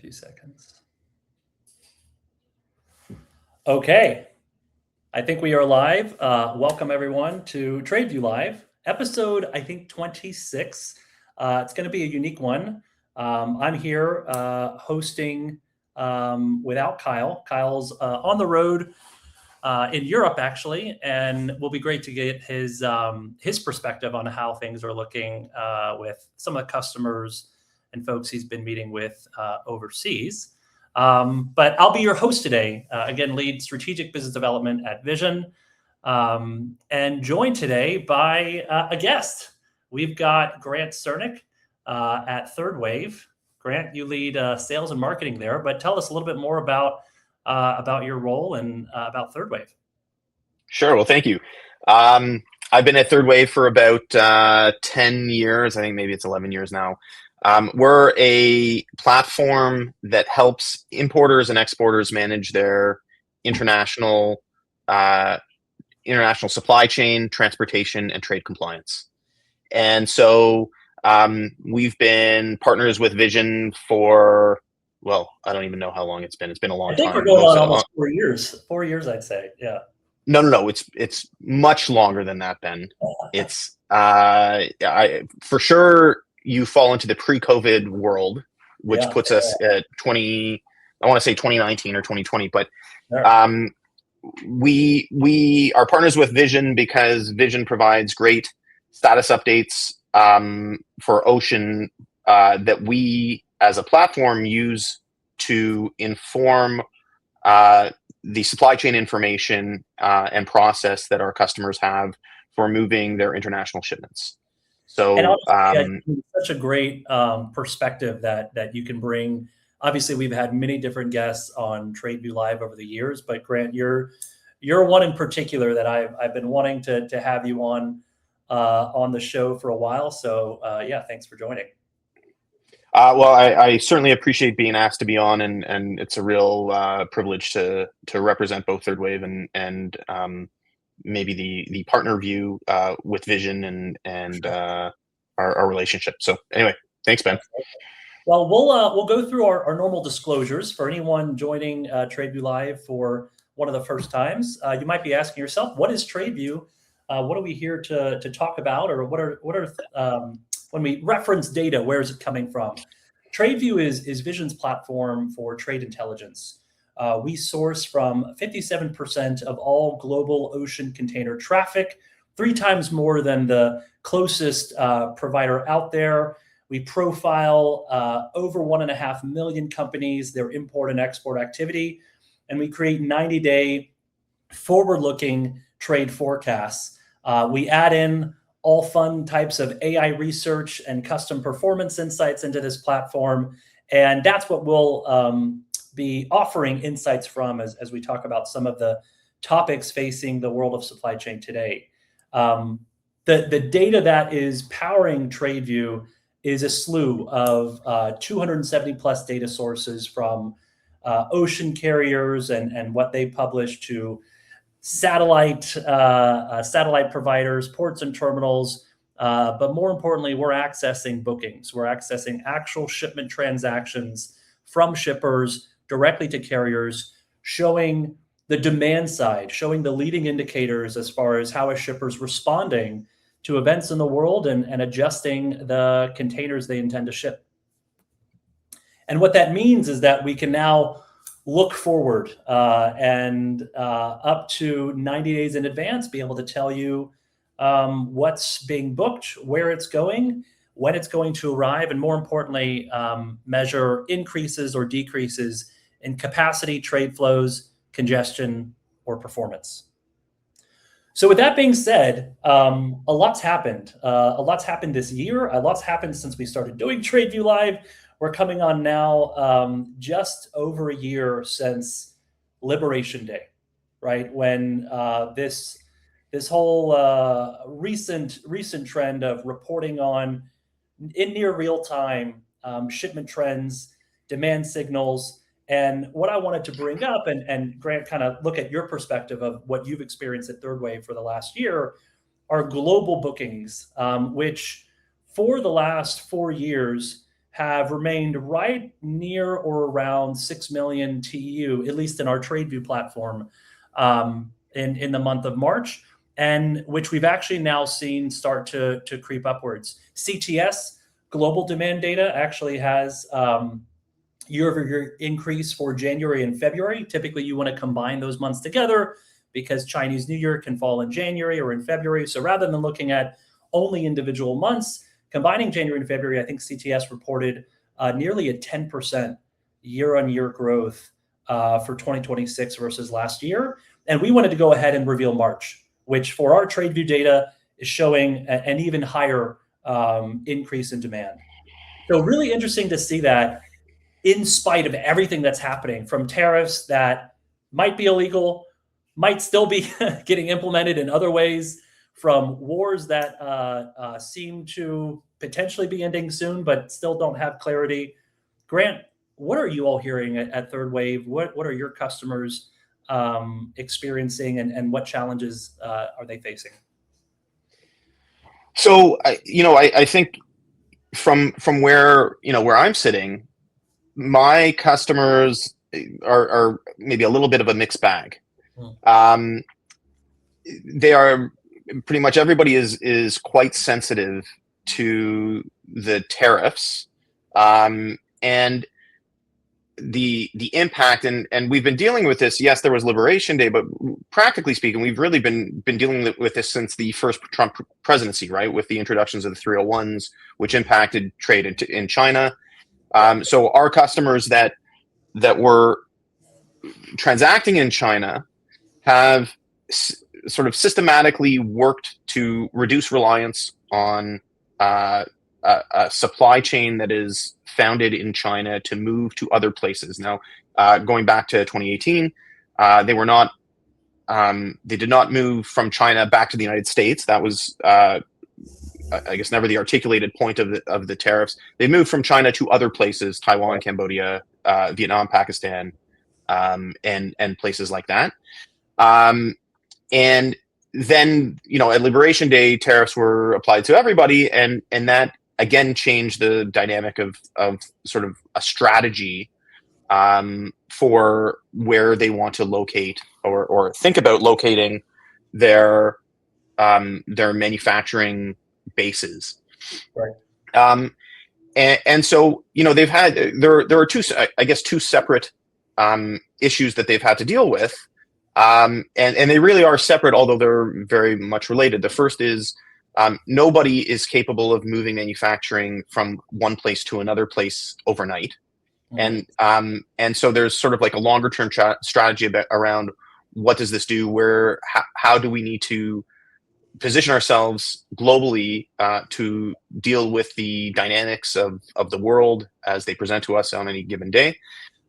few seconds. Okay, I think we are live. Welcome everyone to TradeView Live, episode, I think 26. It's going to be a unique one. I'm here hosting without Kyle. Kyle's on the road in Europe, actually, and it will be great to get his perspective on how things are looking with some of the customers and folks he's been meeting with overseas. But I'll be your host today. Again, lead strategic business development at Vizion, and joined today by a guest. We've got Grant Sernick at Third Wave. Grant, you lead sales and marketing there, but tell us a little bit more about your role and about Third Wave. Sure. Well, thank you. I've been at Third Wave for about 10 years. I think maybe it's 11 years now. We're a platform that helps importers and exporters manage their international supply chain, transportation, and trade compliance. And so we've been partners with Vizion for, well, I don't even know how long it's been. It's been a long time. I think we're going on almost 4 years. 4 years, I'd say. Yeah. No. It's much longer than that, Ben. It's for sure. You fall into the pre-COVID world, which puts us at 2019 or 2020. But we are partners with Vizion because Vizion provides great status updates for ocean that we as a platform use to inform the supply chain information and process that our customers have for moving their international shipments. So it's such a great perspective that you can bring. Obviously, we've had many different guests on TradeView Live over the years, but Grant, you're one in particular that I've been wanting to have you on the show for a while. So thanks for joining. Well, I certainly appreciate being asked to be on, and it's a real privilege to represent both Third Wave and maybe the partner view with Vizion and our relationship. So anyway, thanks, Ben. Well, we'll go through our normal disclosures for anyone joining TradeView Live for one of the first times. You might be asking yourself, what is TradeView? What are we here to talk about, or what are when we reference data, where is it coming from? TradeView is Vizion's platform for trade intelligence. We source from 57% of all global ocean container traffic, 3 times more than the closest provider out there. We profile over 1.5 million companies, their import and export activity, and we create 90-day forward-looking trade forecasts. We add in all fun types of AI research and custom performance insights into this platform, and that's what we'll be offering insights from as we talk about some of the topics facing the world of supply chain today. The data that is powering TradeView is a slew of 270 plus data sources from ocean carriers and what they publish to satellite providers, ports and terminals. But more importantly, we're accessing bookings. We're accessing actual shipment transactions from shippers directly to carriers, showing the demand side, showing the leading indicators as far as how a shipper's responding to events in the world and adjusting the containers they intend to ship. And what that means is that we can now look forward and up to 90 days in advance, be able to tell you what's being booked, where it's going, when it's going to arrive, and more importantly, measure increases or decreases in capacity, trade flows, congestion, or performance. So with that being said, a lot's happened. A lot's happened this year. A lot's happened since we started doing TradeView Live. We're coming on now just over a year since Liberation Day, right? When this whole recent trend of reporting on in near real time shipment trends, demand signals. And what I wanted to bring up and Grant, kind of look at your perspective of what you've experienced at Third Wave for the last year are global bookings, which for the last 4 years have remained right near or around 6 million TEU, at least in our TradeView platform, in the month of March, and which we've actually now seen start to creep upwards. CTS, global demand data, actually has year-over-year increase for January and February. Typically, you want to combine those months together because Chinese New Year can fall in January or in February. So rather than looking at only individual months, combining January and February, I think CTS reported nearly a 10% year-on-year growth for 2026 versus last year. And we wanted to go ahead and reveal March, which for our TradeView data is showing an even higher increase in demand. So really interesting to see that in spite of everything that's happening, from tariffs that might be illegal, might still be getting implemented in other ways, from wars that seem to potentially be ending soon, but still don't have clarity. Grant, what are you all hearing at Third Wave? What are your customers experiencing, and what challenges are they facing? So, I think from where I'm sitting, my customers are maybe a little bit of a mixed bag. They are pretty much, everybody is quite sensitive to the tariffs, and the impact, and we've been dealing with this. Yes, there was Liberation Day, but practically speaking, we've really been dealing with this since the first Trump presidency, right? With the introductions of the 301s, which impacted trade in China. So our customers that were transacting in China have sort of systematically worked to reduce reliance on a supply chain that is founded in China to move to other places. Now, going back to 2018, they were not. They did not move from China back to the United States. That was, I guess, never the articulated point of the tariffs. They moved from China to other places: Taiwan, Cambodia, Vietnam, Pakistan, and places like that. And then, at Liberation Day, tariffs were applied to everybody, and that again changed the dynamic of sort of a strategy for where they want to locate or think about locating their manufacturing bases. Right. And so, they've had there are two separate issues that they've had to deal with. And they really are separate, although they're very much related. The first is nobody is capable of moving manufacturing from one place to another place overnight. Mm-hmm. And so there's sort of like a longer term strategy around what does this do? How do we need to position ourselves globally to deal with the dynamics of the world as they present to us on any given day?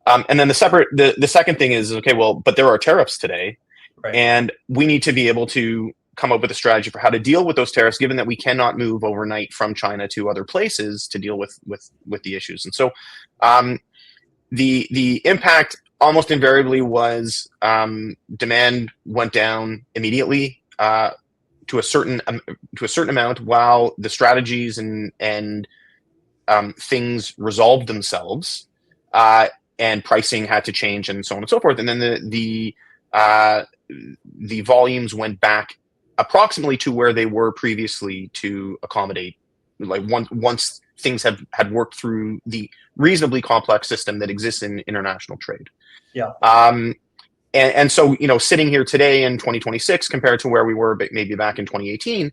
And then the second thing is, okay, well, but there are tariffs today, right, and we need to be able to come up with a strategy for how to deal with those tariffs, given that we cannot move overnight from China to other places to deal with the issues. And so the impact almost invariably was demand went down immediately to a certain amount, while the strategies and things resolved themselves. And pricing had to change, and so on and so forth. And then the volumes went back approximately to where they were previously to accommodate, like once things had worked through the reasonably complex system that exists in international trade. Yeah. And so, sitting here today in 2026 compared to where we were maybe back in 2018,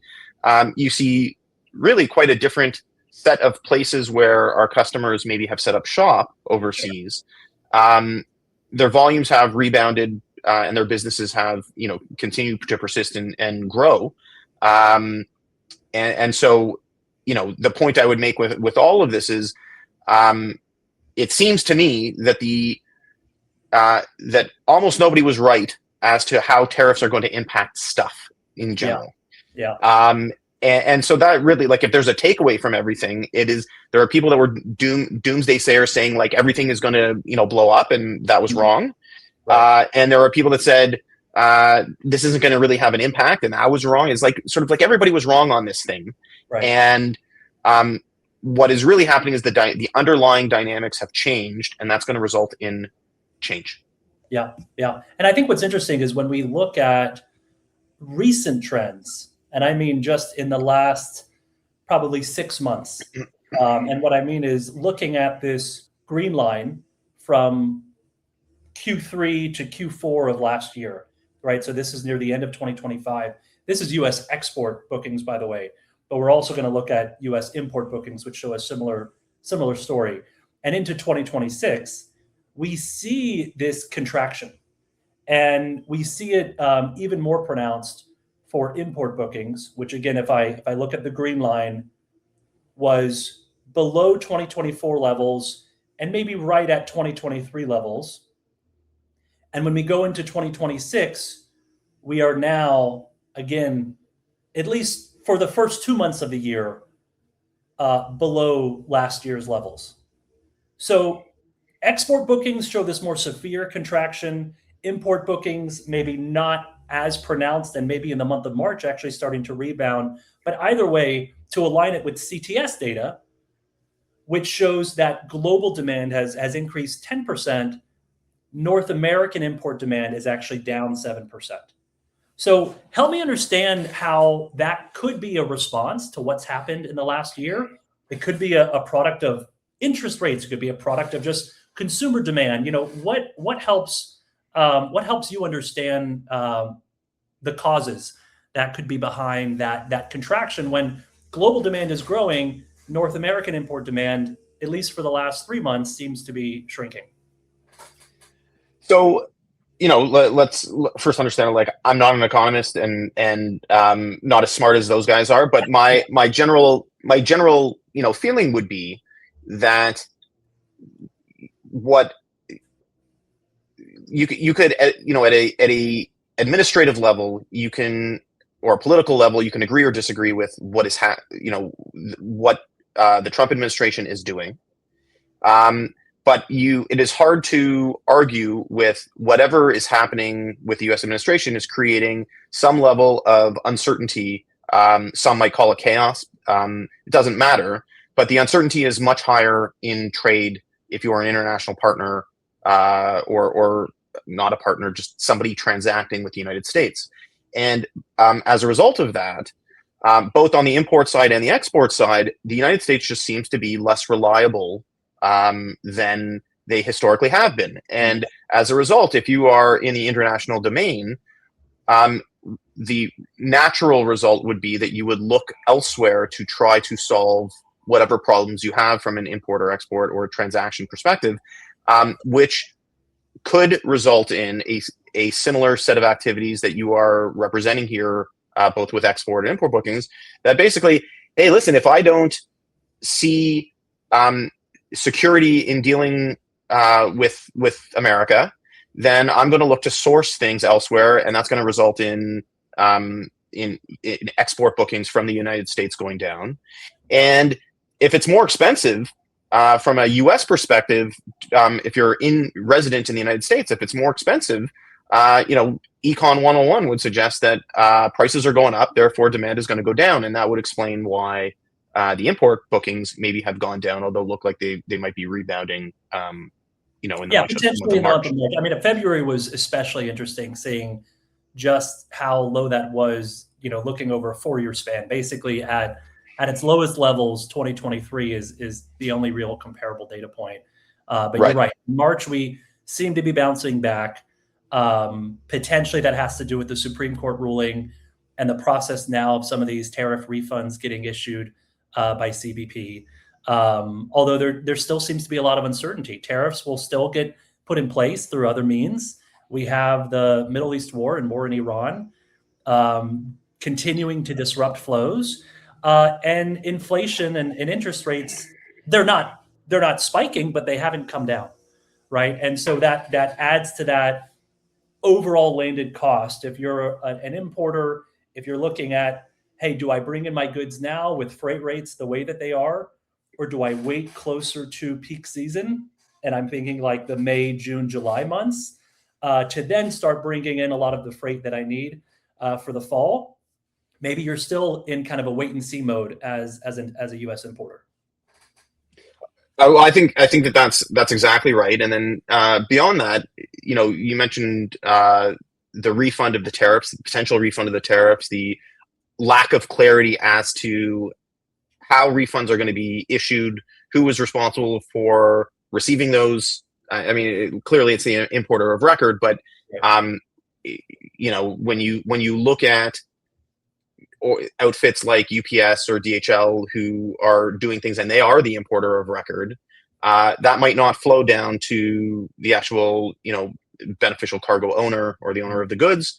you see really quite a different set of places where our customers maybe have set up shop overseas. Their volumes have rebounded, and their businesses have, continued to persist and grow. And so, the point I would make with all of this is, it seems to me that that almost nobody was right as to how tariffs are going to impact stuff in general. Yeah. And so that really, like, if there's a takeaway from everything, it is there are people that were doomsday sayers saying like everything is going to blow up, and that was wrong. Right. And there are people that said this isn't going to really have an impact, and I was wrong. It's like sort of like everybody was wrong on this thing. Right. And what is really happening is the underlying dynamics have changed, and that's going to result in change. Yeah, yeah. And I think what's interesting is when we look at recent trends, and I mean just in the last probably 6 months. And what I mean is looking at this green line from Q3 to Q4 of last year, right? So this is near the end of 2025. This is US export bookings, by the way, but we're also going to look at US import bookings, which show a similar story. And into 2026, we see this contraction, and we see it even more pronounced for import bookings, which again, if I look at the green line, was below 2024 levels and maybe right at 2023 levels. And when we go into 2026, we are now, again, at least for the first 2 months of the year, below last year's levels. So export bookings show this more severe contraction. Import bookings, maybe not as pronounced, and maybe in the month of March actually starting to rebound. But either way, to align it with CTS data, which shows that global demand has increased 10%, North American import demand is actually down 7%. So help me understand how that could be a response to what's happened in the last year. It could be a product of interest rates. It could be a product of just consumer demand. What helps you understand the causes that could be behind that contraction when global demand is growing? North American import demand, at least for the last 3 months, seems to be shrinking. So, let's first understand, like, I'm not an economist and not as smart as those guys are, but my general feeling would be that what you could at a administrative level, you can, or a political level, you can agree or disagree with what is what the Trump administration is doing. But it is hard to argue with whatever is happening with the U.S. administration is creating some level of uncertainty. Some might call it chaos. It doesn't matter, but the uncertainty is much higher in trade if you are an international partner, or not a partner, just somebody transacting with the United States. And as a result of that, both on the import side and the export side, the United States just seems to be less reliable than they historically have been. And as a result, if you are in the international domain, the natural result would be that you would look elsewhere to try to solve whatever problems you have from an import or export or transaction perspective, which could result in a similar set of activities that you are representing here, both with export and import bookings, that basically, hey, listen, if I don't see security in dealing with America, then I'm going to look to source things elsewhere, and that's going to result in export bookings from the United States going down. And if it's more expensive from a U.S. perspective, if you're resident in the United States, if it's more expensive, Econ 101 would suggest that prices are going up, therefore demand is going to go down, and that would explain why the import bookings maybe have gone down, although look like they might be rebounding. In the potentially in the month March. of March. I mean, February was especially interesting, seeing just how low that was. Looking over a 4-year span, basically at its lowest levels, 2023 is the only real comparable data point. But right. You're right. In March, we seem to be bouncing back. Potentially that has to do with the Supreme Court ruling and the process now of some of these tariff refunds getting issued by CBP. Although there still seems to be a lot of uncertainty. Tariffs will still get put in place through other means. We have the Middle East war and war in Iran continuing to disrupt flows. And inflation and interest rates, they're not spiking, but they haven't come down, right? And so that adds to that overall landed cost. If you're an importer, if you're looking at, hey, do I bring in my goods now with freight rates the way that they are, or do I wait closer to peak season? And I'm thinking like the May, June, July months to then start bringing in a lot of the freight that I need for the fall. Maybe you're still in kind of a wait and see mode as a U.S. importer. Well, I think that that's exactly right. And then beyond that, you mentioned the refund of the tariffs, the potential refund of the tariffs, the lack of clarity as to how refunds are going to be issued, who is responsible for receiving those. I mean, clearly it's the importer of record, but when you look at outfits like UPS or DHL who are doing things and they are the importer of record, that might not flow down to the actual, beneficial cargo owner or the owner of the goods.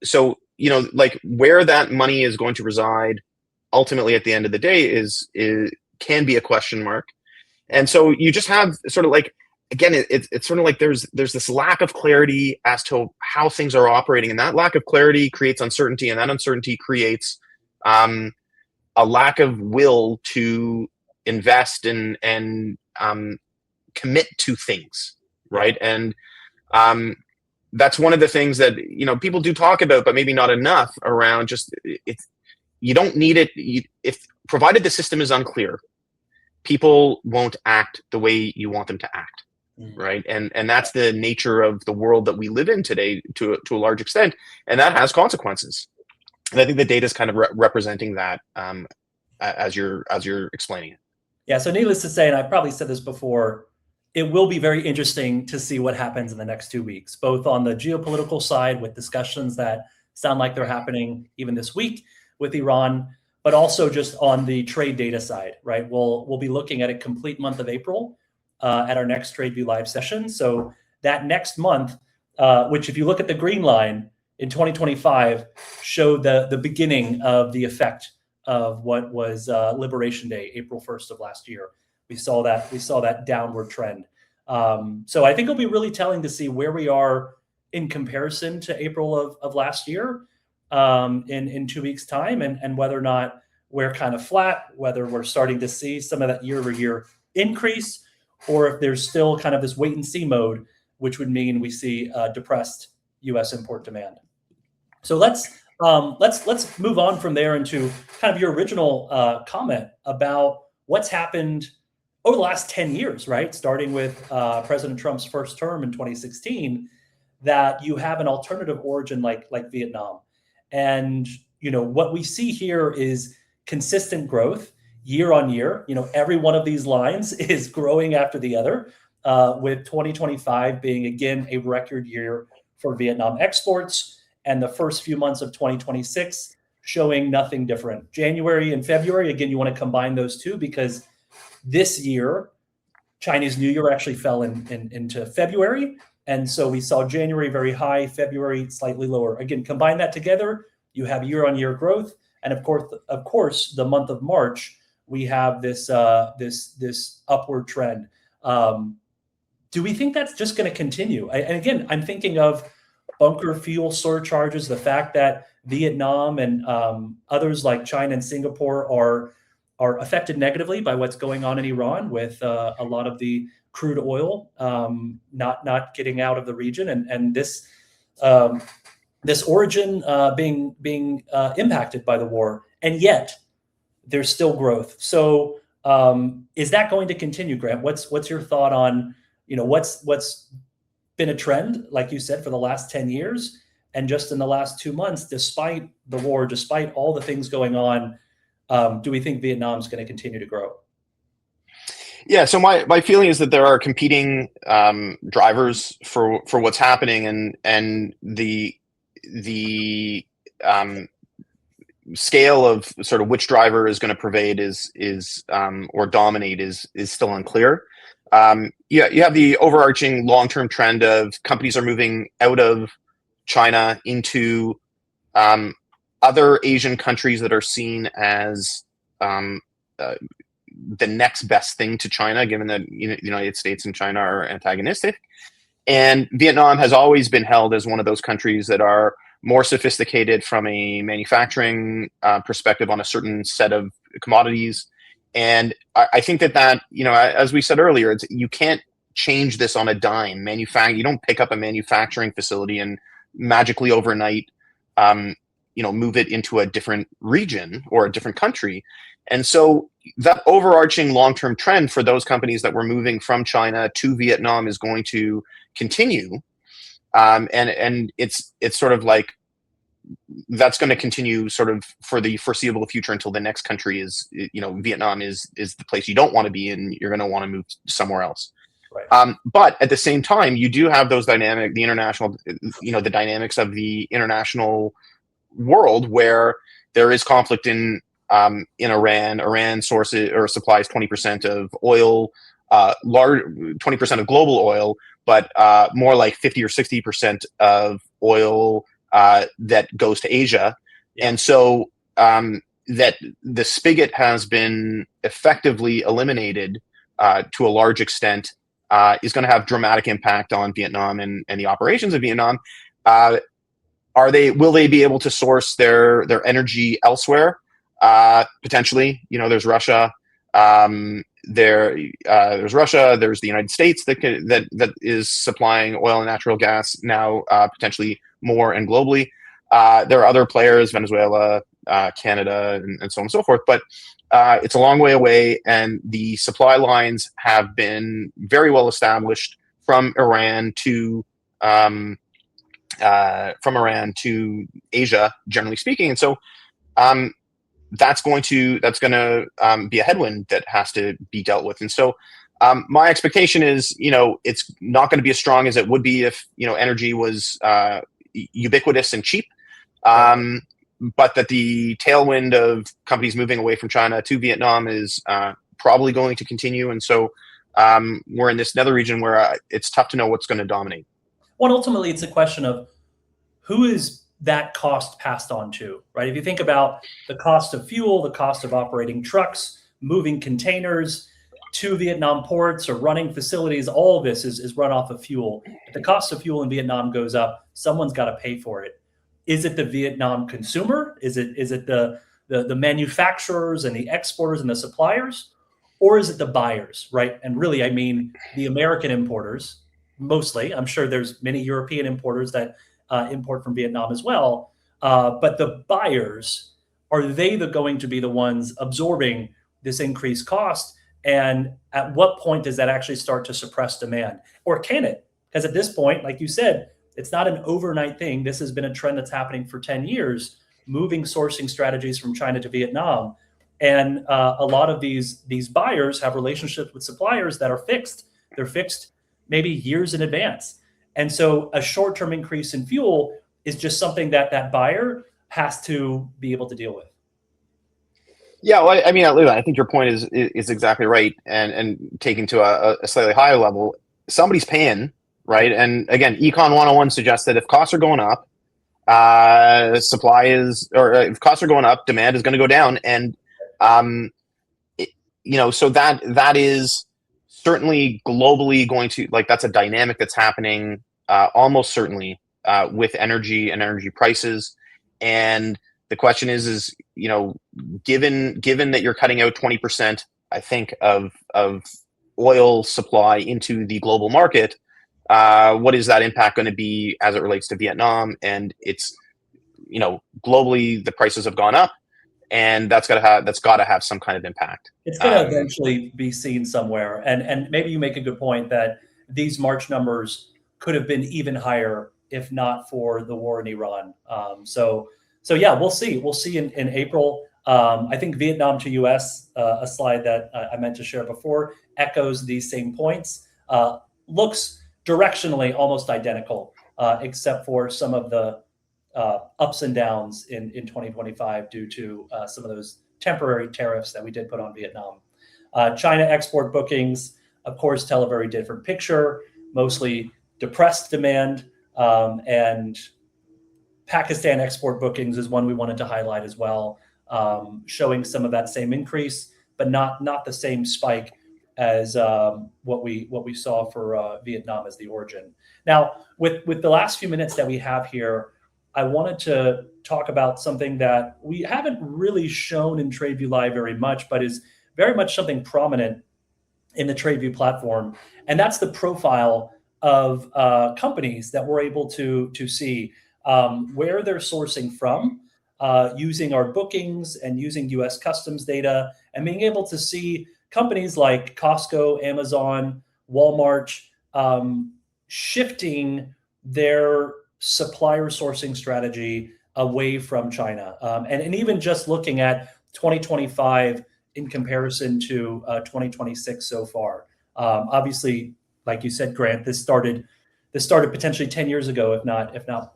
So, like where that money is going to reside ultimately at the end of the day is can be a question mark. And so you just have sort of like, again, it's sort of like there's this lack of clarity as to how things are operating, and that lack of clarity creates uncertainty, and that uncertainty creates a lack of will to invest and commit to things, right? And that's one of the things that people do talk about, but maybe not enough around. Just you don't need it if provided the system is unclear, people won't act the way you want them to act. Right. And that's the nature of the world that we live in today to a large extent. And that has consequences. And I think the data is kind of representing that as you're explaining it. Yeah. So needless to say, and I probably said this before, it will be very interesting to see what happens in the next 2 weeks, both on the geopolitical side with discussions that sound like they're happening even this week with Iran, but also just on the trade data side, right? We'll be looking at a complete month of April at our next TradeView live session. So that next month, which if you look at the green line in 2025, showed the beginning of the effect of what was Liberation Day, April 1st of last year. We saw that downward trend. So I think it'll be really telling to see where we are in comparison to April of last year in 2 weeks' time, and whether or not we're kind of flat, whether we're starting to see some of that year-over-year increase, or if there's still kind of this wait and see mode, which would mean we see depressed U.S. import demand. So let's move on from there into kind of your original comment about what's happened over the last 10 years, right? Starting with President Trump's first term in 2016, that you have an alternative origin like Vietnam. And, what we see here is consistent growth year on year. Every one of these lines is growing after the other, with 2025 being, again, a record year for Vietnam exports, and the first few months of 2026 showing nothing different. January and February, again, you want to combine those two because this year, Chinese New Year actually fell into February. And so we saw January very high, February slightly lower. Again, combine that together, you have year-on-year growth. And of course, the month of March, we have this upward trend. Do we think that's just going to continue? And again, I'm thinking of bunker fuel surcharges, the fact that Vietnam and others like China and Singapore are affected negatively by what's going on in Iran with a lot of the crude oil not getting out of the region, and this origin being impacted by the war, and yet there's still growth. So is that going to continue, Grant? What's your thought on what's been a trend, like you said, for the last 10 years, and just in the last 2 months, despite the war, despite all the things going on? Do we think Vietnam is going to continue to grow? Yeah, so my feeling is that there are competing drivers for what's happening, and the scale of sort of which driver is going to pervade is or dominate is still unclear. You have the overarching long-term trend of companies are moving out of China into other Asian countries that are seen as the next best thing to China, given that the United States and China are antagonistic. And Vietnam has always been held as one of those countries that are more sophisticated from a manufacturing perspective on a certain set of commodities. And I think that as we said earlier, you can't change this on a dime. You don't pick up a manufacturing facility and magically overnight move it into a different region or a different country. And so that overarching long-term trend for those companies that were moving from China to Vietnam is going to continue. And it's sort of like that's going to continue sort of for the foreseeable future until the next country is, Vietnam is the place you don't want to be in. You're going to want to move somewhere else. Right. But at the same time, you do have those the dynamics of the international world where there is conflict in Iran. Iran sources or supplies 20% of oil, 20% of global oil, but more like 50 or 60% of oil that goes to Asia. Yeah. And so that the spigot has been effectively eliminated to a large extent is going to have dramatic impact on Vietnam and the operations of Vietnam. Will they be able to source their energy elsewhere? Potentially. There's Russia. There's Russia. There's the United States that is supplying oil and natural gas now, potentially more and globally. There are other players, Venezuela, Canada, and so on and so forth. But it's a long way away, and the supply lines have been very well established from Iran to Asia, generally speaking. And so that's going to be a headwind that has to be dealt with. And so my expectation is, it's not going to be as strong as it would be if, energy was ubiquitous and cheap. But that the tailwind of companies moving away from China to Vietnam is probably going to continue. And so we're in this nether region where it's tough to know what's going to dominate. Well, ultimately, it's a question of who is that cost passed on to, right? If you think about the cost of fuel, the cost of operating trucks, moving containers to Vietnam ports or running facilities, all of this is run off of fuel. If the cost of fuel in Vietnam goes up, someone's got to pay for it. Is it the Vietnam consumer? Is it the manufacturers and the exporters and the suppliers? Or is it the buyers, right? And really, I mean, the American importers, mostly. I'm sure there's many European importers that import from Vietnam as well. But the buyers, are they going to be the ones absorbing this increased cost? And at what point does that actually start to suppress demand? Or can it? Because at this point, like you said, it's not an overnight thing. This has been a trend that's happening for 10 years, moving sourcing strategies from China to Vietnam. And a lot of these buyers have relationships with suppliers that are fixed. They're fixed maybe years in advance. And so a short-term increase in fuel is just something that buyer has to be able to deal with. Yeah, well, I mean, I think your point is exactly right. And taken to a slightly higher level, somebody's paying, right? And again, Econ 101 suggests that if costs are going up, if costs are going up, demand is going to go down. And, so that is certainly globally going to, that's a dynamic that's happening almost certainly with energy and energy prices. And the question is given that you're cutting out 20%, I think, of oil supply into the global market, what is that impact going to be as it relates to Vietnam? And it's, globally the prices have gone up, and that's got to have some kind of impact. It's going to eventually be seen somewhere. And maybe you make a good point that these March numbers could have been even higher if not for the war in Iran. So yeah, we'll see. We'll see in April. I think Vietnam to U.S., a slide that I meant to share before, echoes these same points. Looks directionally almost identical, except for some of the ups and downs in 2025 due to some of those temporary tariffs that we did put on Vietnam. China export bookings, of course, tell a very different picture, mostly depressed demand, and Pakistan export bookings is one we wanted to highlight as well, showing some of that same increase, but not the same spike as what we saw for Vietnam as the origin. Now, with the last few minutes that we have here, I wanted to talk about something that we haven't really shown in TradeView Live very much, but is very much something prominent in the TradeView platform, and that's the profile of companies that we're able to see where they're sourcing from, using our bookings and using US customs data and being able to see companies like Costco, Amazon, Walmart shifting their supplier sourcing strategy away from China. And even just looking at 2025 in comparison to 2026 so far. Obviously, like you said, Grant, this started potentially 10 years ago, if not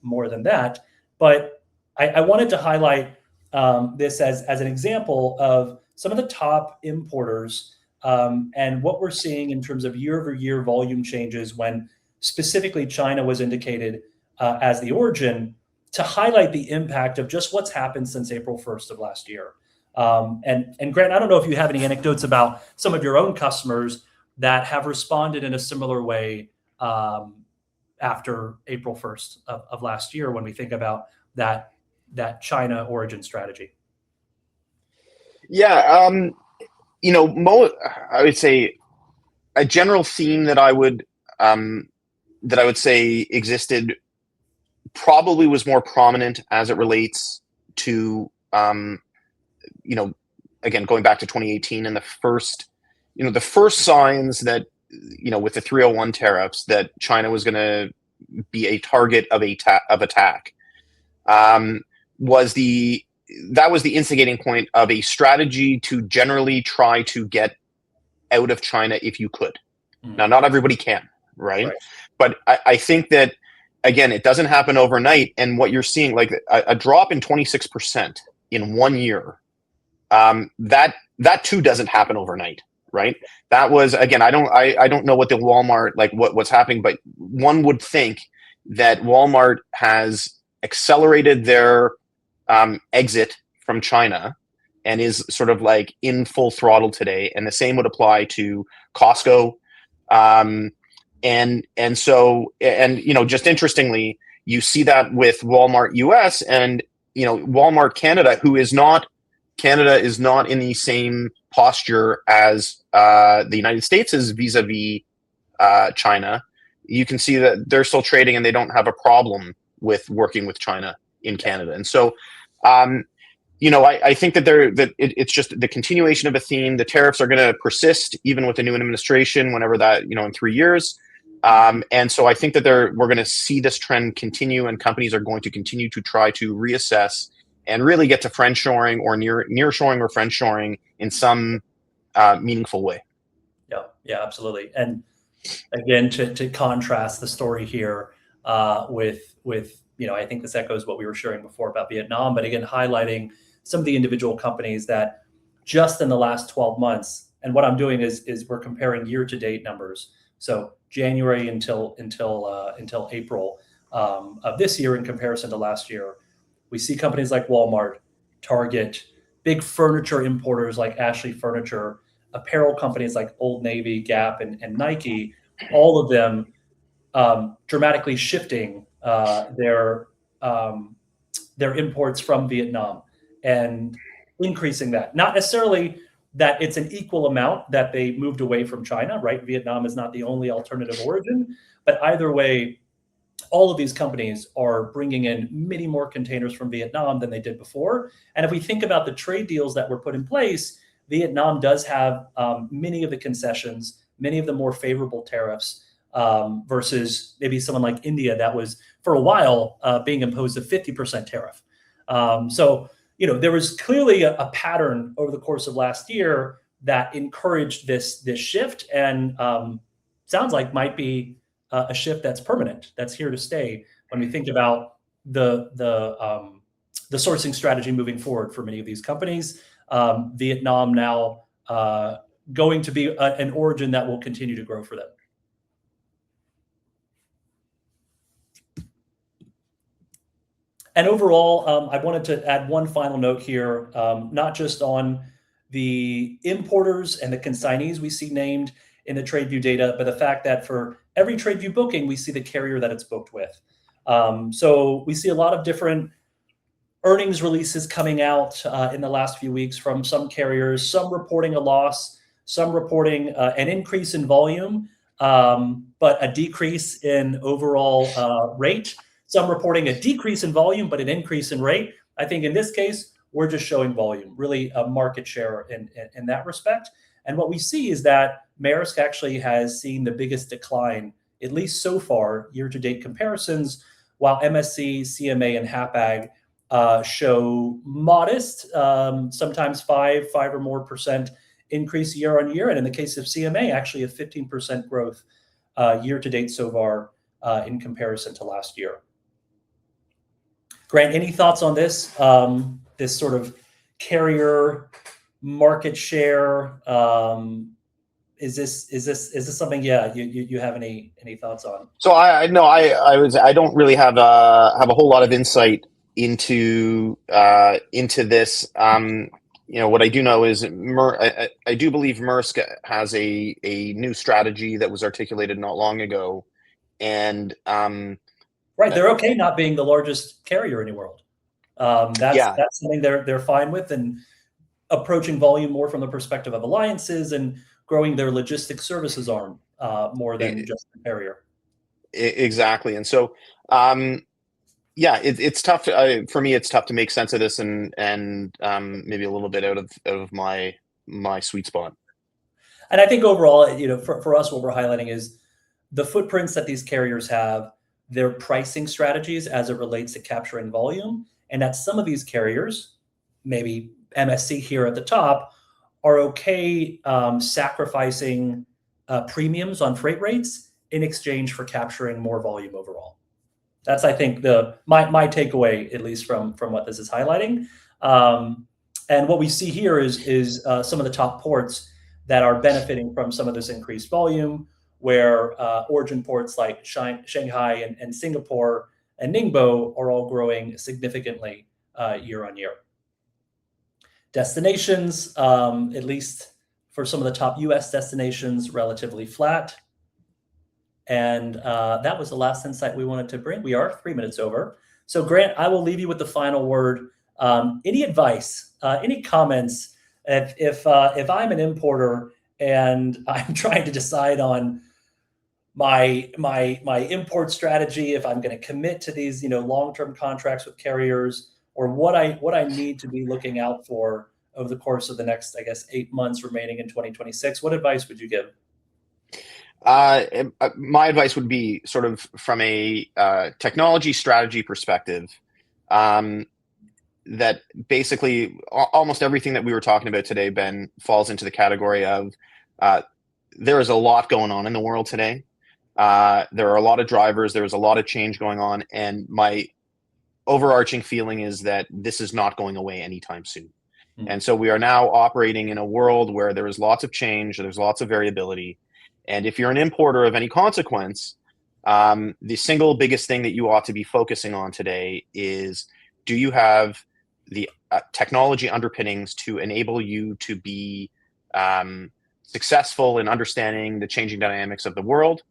more than that. But I wanted to highlight this as an example of some of the top importers and what we're seeing in terms of year-over-year volume changes when specifically China was indicated as the origin, to highlight the impact of just what's happened since April 1st of last year. And Grant, I don't know if you have any anecdotes about some of your own customers that have responded in a similar way after April 1st of last year when we think about that China origin strategy. Yeah, I would say a general theme that I would say existed probably was more prominent as it relates to again, going back to 2018 and the first signs that, with the 301 tariffs, that China was going to be a target of attack, was the instigating point of a strategy to generally try to get out of China if you could. Now, not everybody can, right? But I think that, again, it doesn't happen overnight. And what you're seeing, like a drop in 26% in 1 year, that too doesn't happen overnight, right? That was, again, I don't know what the Walmart, like what's happening, but one would think that Walmart has accelerated their exit from China and is sort of like in full throttle today. And the same would apply to Costco. And just interestingly, you see that with Walmart US and, Walmart Canada, Canada is not in the same posture as the United States is vis-a-vis China. You can see that they're still trading and they don't have a problem with working with China in Canada. And so, I think that it's just the continuation of a theme. The tariffs are going to persist even with the new administration, whenever that, in 3 years. And so I think that we're going to see this trend continue, and companies are going to continue to try to reassess and really get to friendshoring or nearshoring or friendshoring in some meaningful way. Yeah, absolutely. And again, to contrast the story here with I think this echoes what we were sharing before about Vietnam, but again, highlighting some of the individual companies that just in the last 12 months, and what I'm doing is we're comparing year-to-date numbers. So January until April of this year in comparison to last year. We see companies like Walmart, Target, big furniture importers like Ashley Furniture, apparel companies like Old Navy, Gap, and Nike, all of them dramatically shifting their imports from Vietnam and increasing that. Not necessarily that it's an equal amount that they moved away from China, right? Vietnam is not the only alternative origin, but either way, all of these companies are bringing in many more containers from Vietnam than they did before. And if we think about the trade deals that were put in place, Vietnam does have many of the concessions, many of the more favorable tariffs versus maybe someone like India that was for a while being imposed a 50% tariff. So, there was clearly a pattern over the course of last year that encouraged this shift, and sounds like might be a shift that's permanent, that's here to stay when we think about the sourcing strategy moving forward for many of these companies. Vietnam now going to be an origin that will continue to grow for them. And overall, I wanted to add one final note here, not just on the importers and the consignees we see named in the TradeView data, but the fact that for every TradeView booking, we see the carrier that it's booked with. So we see a lot of different earnings releases coming out in the last few weeks from some carriers, some reporting a loss, some reporting an increase in volume, but a decrease in overall rate. Some reporting a decrease in volume, but an increase in rate. I think in this case, we're just showing volume, really a market share in that respect. And what we see is that Maersk actually has seen the biggest decline, at least so far, year-to-date comparisons, while MSC, CMA, and Hapag show modest, sometimes 5 or more percent increase year on year. And in the case of CMA, actually a 15% growth year-to-date so far in comparison to last year. Grant, any thoughts on this? This sort of carrier market share? Is this something? Yeah, you have any thoughts on? So I don't really have a whole lot of insight into this. What I do know is I do believe Maersk has a new strategy that was articulated not long ago, and right, they're okay not being the largest carrier in the world. That's something they're fine with, and approaching volume more from the perspective of alliances and growing their logistics services arm more than just the carrier. Exactly, and so it's tough for me. It's tough to make sense of this, and maybe a little bit out of my sweet spot. And I think overall, for us, what we're highlighting is the footprints that these carriers have, their pricing strategies as it relates to capturing volume, and that some of these carriers, maybe MSC here at the top, are okay sacrificing premiums on freight rates in exchange for capturing more volume overall. That's, I think, my takeaway, at least from what this is highlighting. And what we see here is some of the top ports that are benefiting from some of this increased volume, where origin ports like Shanghai and Singapore and Ningbo are all growing significantly year on year. Destinations, at least for some of the top US destinations, relatively flat. And that was the last insight we wanted to bring. We are 3 minutes over. So Grant, I will leave you with the final word. Any advice, any comments? If I'm an importer and I'm trying to decide on my import strategy, if I'm going to commit to these long-term contracts with carriers, or what I need to be looking out for over the course of the next, I guess, 8 months remaining in 2026, what advice would you give? My advice would be sort of from a technology strategy perspective, that basically almost everything that we were talking about today, Ben, falls into the category of there is a lot going on in the world today. There are a lot of drivers. There's a lot of change going on. And my overarching feeling is that this is not going away anytime soon. Mm-hmm. And so we are now operating in a world where there is lots of change. There's lots of variability. And if you're an importer of any consequence, the single biggest thing that you ought to be focusing on today is, do you have the technology underpinnings to enable you to be successful in understanding the changing dynamics of the world?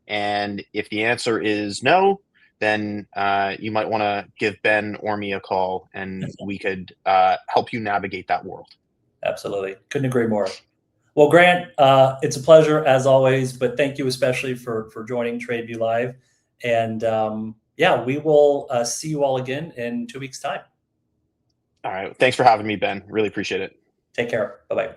And if the answer is no, then you might want to give Ben or me a call, and we could help you navigate that world. Absolutely. Couldn't agree more. Well, Grant, it's a pleasure as always, but thank you especially for joining TradeView Live. And we will see you all again in 2 weeks' time. All right. Thanks for having me, Ben. Really appreciate it. Take care. Bye-bye.